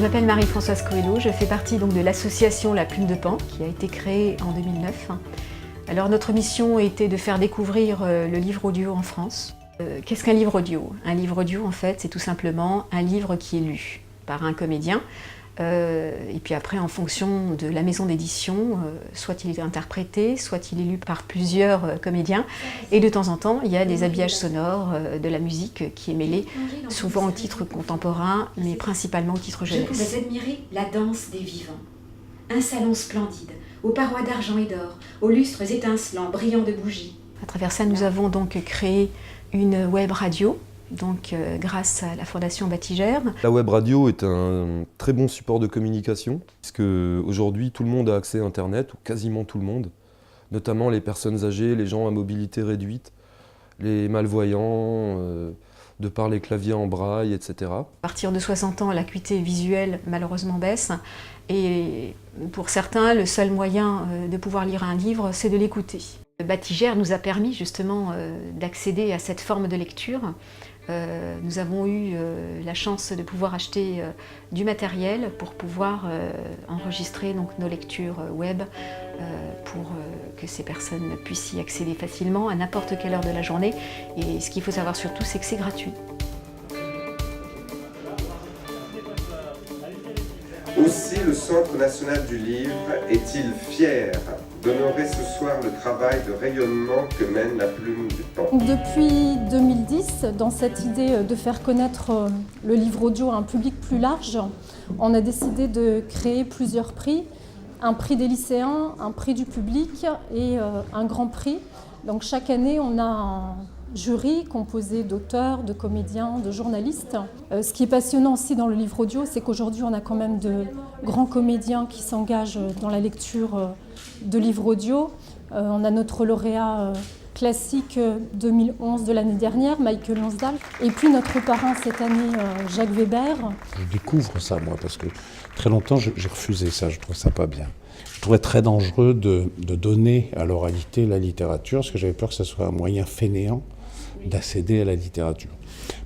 m'appelle Marie-Françoise Coelho, je fais partie donc de l'association La Plume de Pan qui a été créée en 2009. Alors notre mission était de faire découvrir le livre audio en France. Qu'est-ce qu'un livre audio? Un livre audio en fait c'est tout simplement un livre qui est lu par un comédien et puis après en fonction de la maison d'édition, soit il est interprété, soit il est lu par plusieurs comédiens et de temps en temps il y a des habillages sonores, de la musique qui est mêlée, souvent au titre contemporain mais principalement au titre jeunesse. Je pouvais admirer la danse des vivants. Un salon splendide, aux parois d'argent et d'or, aux lustres étincelants, brillants de bougies. À travers ça nous avons donc créé une web radio. Donc, grâce à la Fondation Batigère. La web radio est un très bon support de communication, puisque aujourd'hui tout le monde a accès à Internet, ou quasiment tout le monde, notamment les personnes âgées, les gens à mobilité réduite, les malvoyants, de par les claviers en braille, etc. À partir de 60 ans, l'acuité visuelle malheureusement baisse, et pour certains, le seul moyen de pouvoir lire un livre, c'est de l'écouter. Batigère nous a permis justement d'accéder à cette forme de lecture. Nous avons eu la chance de pouvoir acheter du matériel pour pouvoir enregistrer donc, nos lectures web pour que ces personnes puissent y accéder facilement à n'importe quelle heure de la journée. Et ce qu'il faut savoir surtout, c'est que c'est gratuit. Aussi, le Centre national du livre est-il fier d'honorer ce soir le travail de rayonnement que mène la Plume du Pan. Depuis 2010, dans cette idée de faire connaître le livre audio à un public plus large, on a décidé de créer plusieurs prix. Un prix des lycéens, un prix du public et un grand prix. Donc chaque année, on a un jury composé d'auteurs, de comédiens, de journalistes. Ce qui est passionnant aussi dans le livre audio, c'est qu'aujourd'hui, on a quand même de grands comédiens qui s'engagent dans la lecture de livres audio. On a notre lauréat classique 2011 de l'année dernière, Michael Lonsdal. Et puis notre parrain cette année, Jacques Weber. Je découvre ça, moi, parce que très longtemps, j'ai refusé ça, je trouve ça pas bien. Je trouvais très dangereux de donner à l'oralité la littérature, parce que j'avais peur que ce soit un moyen fainéant d'accéder à la littérature.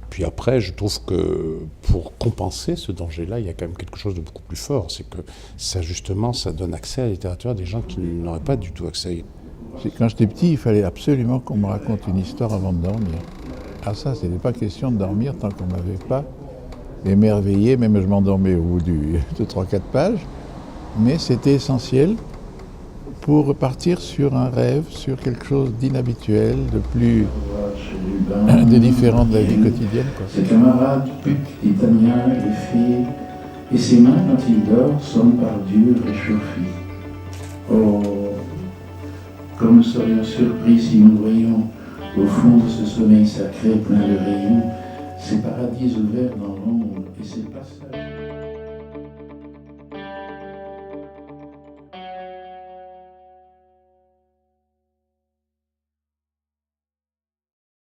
Puis après, je trouve que pour compenser ce danger-là, il y a quand même quelque chose de beaucoup plus fort. C'est que ça, justement, ça donne accès à la littérature à des gens qui n'auraient pas du tout accès. Quand j'étais petit, il fallait absolument qu'on me raconte une histoire avant de dormir. Ah ça, c'était pas question de dormir tant qu'on m'avait pas émerveillé, même je m'endormais au bout de 3-4 pages. Mais c'était essentiel pour repartir sur un rêve, sur quelque chose d'inhabituel, de différent de la vie quotidienne. Ses camarades Puck, Titania, les filles, et ses mains, quand il dort, sont par Dieu réchauffées. Oh, comme nous serions surpris si nous voyions, au fond de ce sommeil sacré plein de rayons, ces paradis ouverts dans l'ombre.